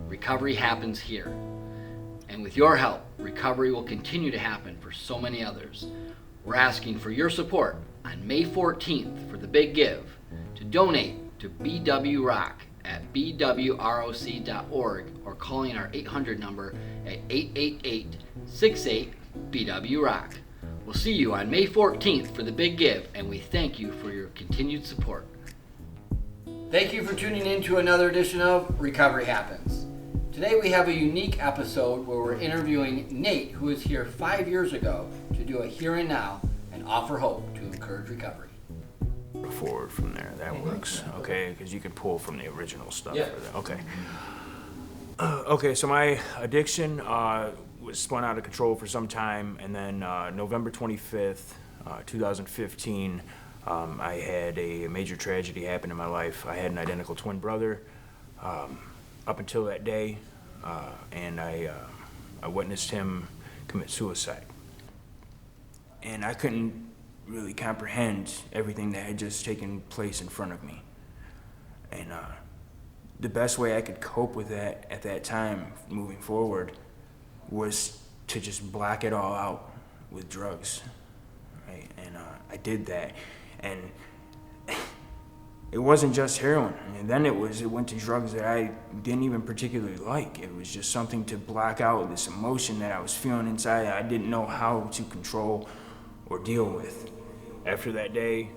Recovery happens here. And with your help, recovery will continue to happen for so many others. We're asking for your support on May 14th for the Big Give to donate to BW Rock at bwroc.org or calling our 800 number at 888-68-BW-ROCK. We'll see you on May 14th for the Big Give, and we thank you for your continued support. Thank you for tuning in to another edition of Recovery Happens. Today we have a unique episode where we're interviewing Nate, who was here 5 years ago to do a here and now and offer hope to encourage recovery. Forward from there, that works. Okay, because you can pull from the original stuff. Yeah. For that. Okay. Okay, so my addiction was spun out of control for some time, and then November 25th, 2015, I had a major tragedy happen in my life. I had an identical twin brother up until that day, and I witnessed him commit suicide. And I couldn't really comprehend everything that had just taken place in front of me. And the best way I could cope with that at that time, moving forward, was to just black it all out with drugs, right? And I did that, and it wasn't just heroin. And then it went to drugs that I didn't even particularly like. It was just something to block out this emotion that I was feeling inside that I didn't know how to control or deal with. After that day,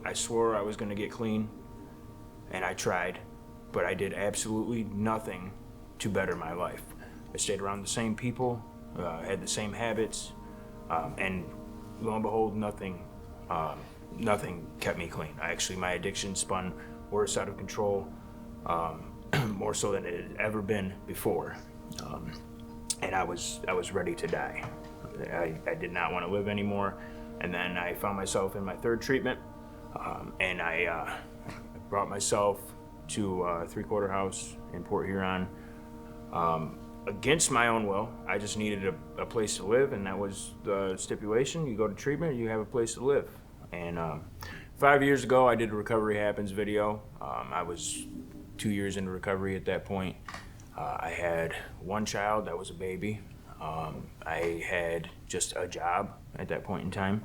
I swore I was gonna get clean, and I tried, but I did absolutely nothing to better my life. I stayed around the same people, had the same habits, and lo and behold, nothing kept me clean. My addiction spun worse out of control, more so than it had ever been before, and I was ready to die. I did not want to live anymore. And then I found myself in my third treatment, and I brought myself to Three Quarter House in Port Huron against my own will. I just needed a place to live, and that was the stipulation. You go to treatment, you have a place to live. And 5 years ago, I did a Recovery Happens video. I was 2 years into recovery at that point. I had one child that was a baby. I had just a job at that point in time.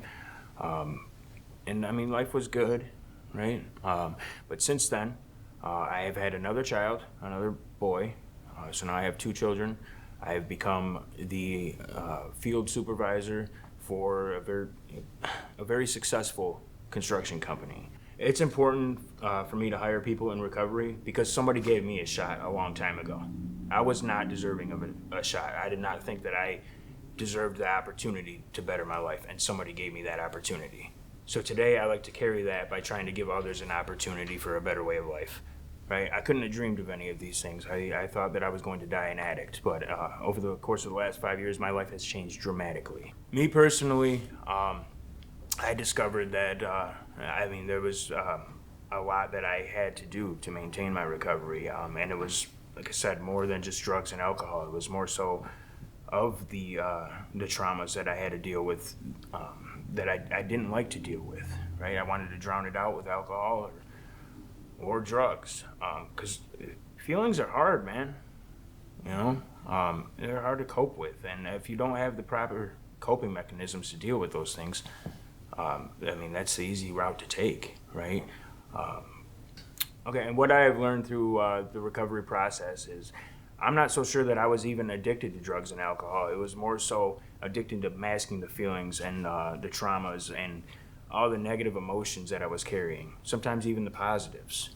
And I mean, life was good, right? But since then, I have had another child, another boy. So now I have two children. I have become the field supervisor for a very successul construction company. It's important for me to hire people in recovery because somebody gave me a shot a long time ago. I was not deserving of a shot. I did not think that I deserved the opportunity to better my life, and somebody gave me that opportunity. So today I like to carry that by trying to give others an opportunity for a better way of life, right? I couldn't have dreamed of any of these things. I thought that I was going to die an addict, but over the course of the last 5 years, my life has changed dramatically. Me personally, I discovered that, there was a lot that I had to do to maintain my recovery, and it was, like I said, more than just drugs and alcohol. It was more so of the traumas that I had to deal with that I didn't like to deal with, right? I wanted to drown it out with alcohol or drugs, because feelings are hard, man. You know, they're hard to cope with, and if you don't have the proper coping mechanisms to deal with those things, that's the easy route to take, right? Okay, and what I have learned through the recovery process is I'm not so sure that I was even addicted to drugs and alcohol. It was more so addicted to masking the feelings and the traumas and all the negative emotions that I was carrying, sometimes even the positives.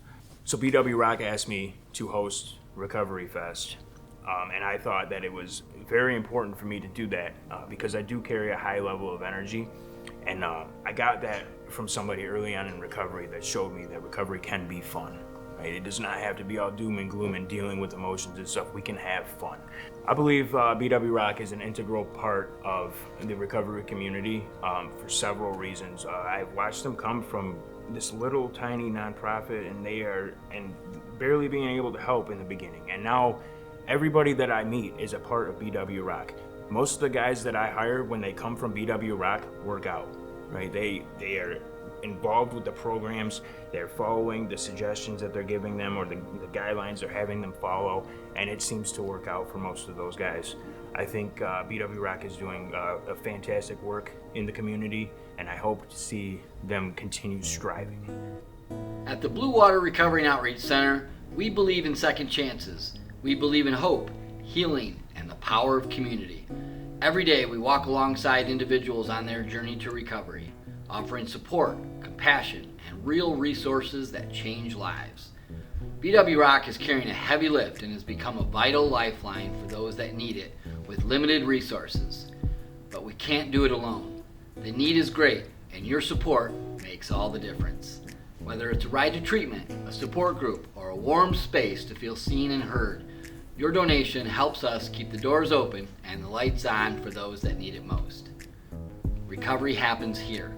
So BW Rock asked me to host Recovery Fest, and I thought that it was very important for me to do that because I do carry a high level of energy, and I got that from somebody early on in recovery that showed me that recovery can be fun. Right? It does not have to be all doom and gloom and dealing with emotions and stuff. We can have fun. I believe BW Rock is an integral part of the recovery community for several reasons. I've watched them come from this little tiny nonprofit, and they are barely being able to help in the beginning. And now everybody that I meet is a part of BW Rock. Most of the guys that I hire when they come from BW Rock work out. right? They are involved with the programs, they're following the suggestions that they're giving them or the guidelines they're having them follow, and it seems to work out for most of those guys. I think BW Rock is doing a fantastic work in the community, and I hope to see them continue striving. At the Blue Water Recovery and Outreach Center, we believe in second chances. We believe in hope, healing, and the power of community. Every day we walk alongside individuals on their journey to recovery, offering support, compassion, and real resources that change lives. BW Rock is carrying a heavy lift and has become a vital lifeline for those that need it with limited resources. But we can't do it alone. The need is great, and your support makes all the difference. Whether it's a ride to treatment, a support group, or a warm space to feel seen and heard, your donation helps us keep the doors open and the lights on for those that need it most. Recovery happens here.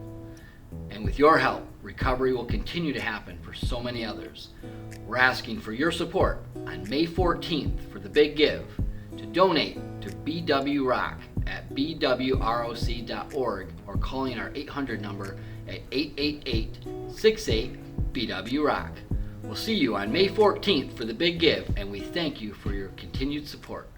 And with your help, recovery will continue to happen for so many others. We're asking for your support on May 14th for the Big Give to donate to BW Rock at bwroc.org or calling our 800 number at 888-68-BW Rock. We'll see you on May 14th for the Big Give, and we thank you for your continued support.